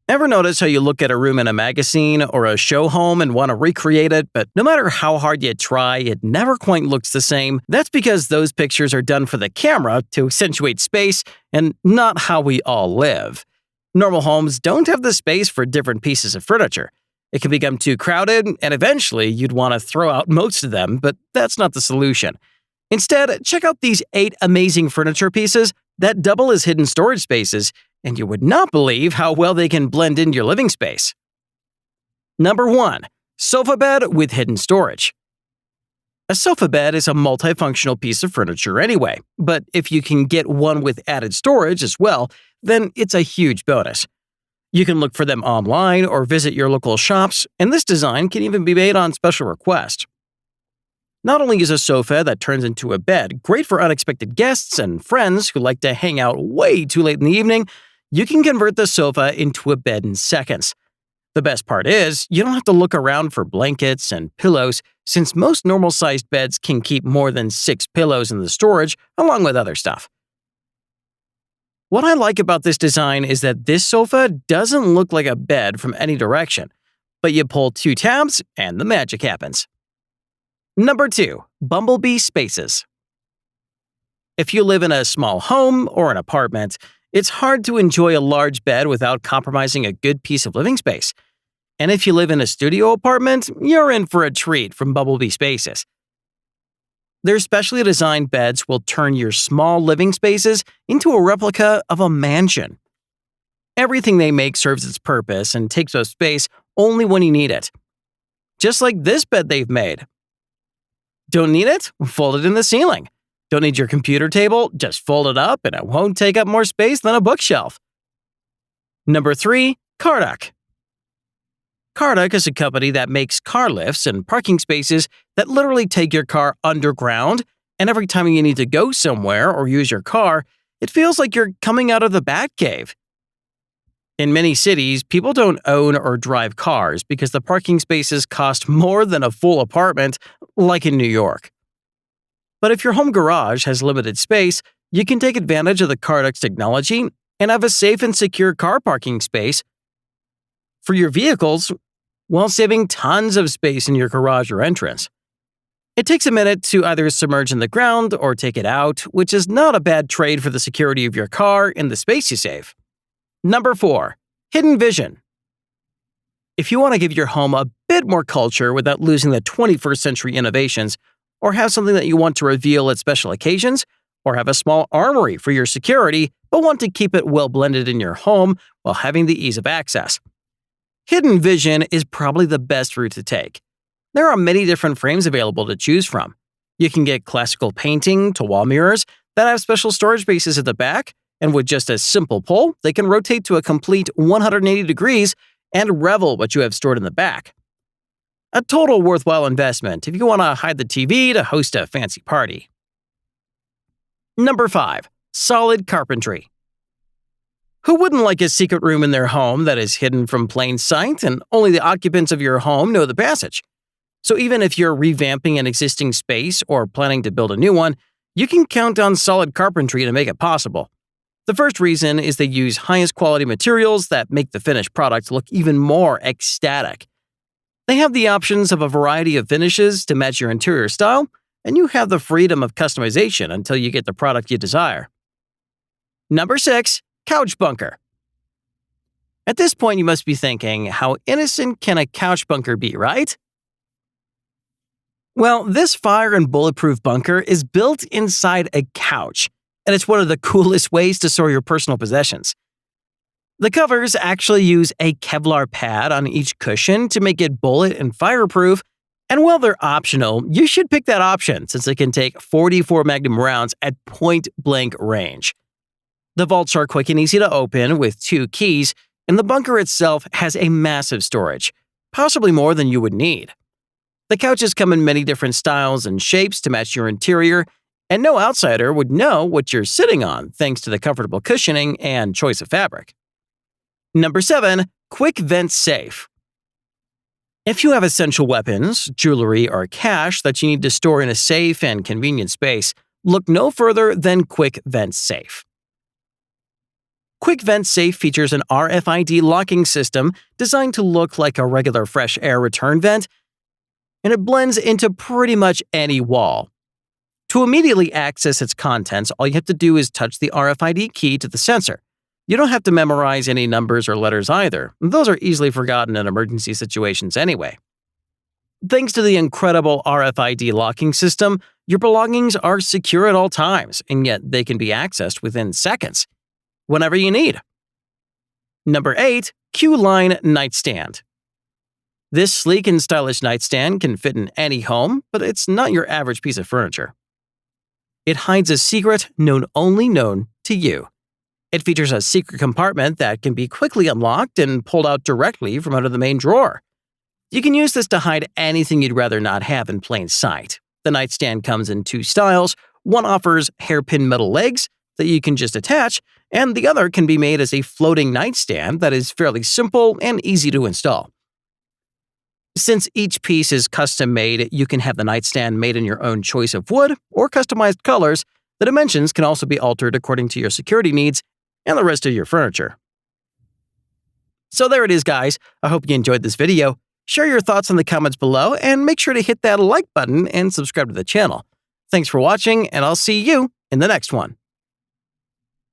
Ever notice how you look at a room in a magazine or a show home and want to recreate it, but no matter how hard you try, it never quite looks the same? That's because those pictures are done for the camera to accentuate space and not how we all live. Normal homes don't have the space for different pieces of furniture. It can become too crowded, and eventually you'd want to throw out most of them, but that's not the solution. Instead, check out these 8 amazing furniture pieces that double as hidden storage spaces, and you would not believe how well they can blend into your living space. Number 1. Sofa bed with hidden storage. A sofa bed is a multifunctional piece of furniture anyway, but if you can get one with added storage as well, then it's a huge bonus. You can look for them online or visit your local shops, and this design can even be made on special request. Not only is a sofa that turns into a bed great for unexpected guests and friends who like to hang out way too late in the evening, you can convert the sofa into a bed in seconds. The best part is, you don't have to look around for blankets and pillows, since most normal-sized beds can keep more than 6 pillows in the storage, along with other stuff. What I like about this design is that this sofa doesn't look like a bed from any direction, but you pull 2 tabs and the magic happens. Number 2. Bumblebee Spaces. If you live in a small home or an apartment, it's hard to enjoy a large bed without compromising a good piece of living space. And if you live in a studio apartment, you're in for a treat from Bumblebee Spaces. Their specially designed beds will turn your small living spaces into a replica of a mansion. Everything they make serves its purpose and takes up space only when you need it. Just like this bed they've made. Don't need it? Fold it in the ceiling. Don't need your computer table? Just fold it up and it won't take up more space than a bookshelf. Number 3. Cardoc. Cardoc is a company that makes car lifts and parking spaces that literally take your car underground, and every time you need to go somewhere or use your car, it feels like you're coming out of the Batcave. In many cities, people don't own or drive cars because the parking spaces cost more than a full apartment, like in New York. But if your home garage has limited space, you can take advantage of the Cardoc's technology and have a safe and secure car parking space for your vehicles while saving tons of space in your garage or entrance. It takes a minute to either submerge in the ground or take it out, which is not a bad trade for the security of your car and the space you save. Number 4. Hidden Vision. If you want to give your home a bit more culture without losing the 21st century innovations, or have something that you want to reveal at special occasions, or have a small armory for your security but want to keep it well blended in your home while having the ease of access, Hidden Vision is probably the best route to take. There are many different frames available to choose from. You can get classical painting to wall mirrors that have special storage spaces at the back, and with just a simple pull, they can rotate to a complete 180 degrees and revel what you have stored in the back. A total worthwhile investment if you want to hide the TV to host a fancy party. Number 5. Solid Carpentry. Who wouldn't like a secret room in their home that is hidden from plain sight and only the occupants of your home know the passage? So even if you're revamping an existing space or planning to build a new one, you can count on Solid Carpentry to make it possible. The first reason is they use highest quality materials that make the finished product look even more ecstatic. They have the options of a variety of finishes to match your interior style, and you have the freedom of customization until you get the product you desire. Number 6. Couch bunker. At this point, you must be thinking, how innocent can a couch bunker be, right? Well, this fire and bulletproof bunker is built inside a couch, and it's one of the coolest ways to store your personal possessions. The covers actually use a Kevlar pad on each cushion to make it bullet and fireproof, and while they're optional, you should pick that option since it can take 44 Magnum rounds at point-blank range. The vaults are quick and easy to open with 2 keys, and the bunker itself has a massive storage, possibly more than you would need. The couches come in many different styles and shapes to match your interior, and no outsider would know what you're sitting on thanks to the comfortable cushioning and choice of fabric. Number 7. Quick Vent Safe. If you have essential weapons, jewelry, or cash that you need to store in a safe and convenient space, look no further than Quick Vent Safe. Quick Vent Safe features an RFID locking system designed to look like a regular fresh air return vent, and it blends into pretty much any wall. To immediately access its contents, all you have to do is touch the RFID key to the sensor. You don't have to memorize any numbers or letters either. Those are easily forgotten in emergency situations anyway. Thanks to the incredible RFID locking system, your belongings are secure at all times, and yet they can be accessed within seconds, whenever you need. Number 8. QLine Nightstand. This sleek and stylish nightstand can fit in any home, but it's not your average piece of furniture. It hides a secret only known to you. It features a secret compartment that can be quickly unlocked and pulled out directly from under the main drawer. You can use this to hide anything you'd rather not have in plain sight. The nightstand comes in 2 styles. One offers hairpin metal legs that you can just attach, and the other can be made as a floating nightstand that is fairly simple and easy to install. Since each piece is custom made, you can have the nightstand made in your own choice of wood or customized colors. The dimensions can also be altered according to your security needs and the rest of your furniture. So there it is, guys. I hope you enjoyed this video. Share your thoughts in the comments below and make sure to hit that like button and subscribe to the channel. Thanks for watching, and I'll see you in the next one.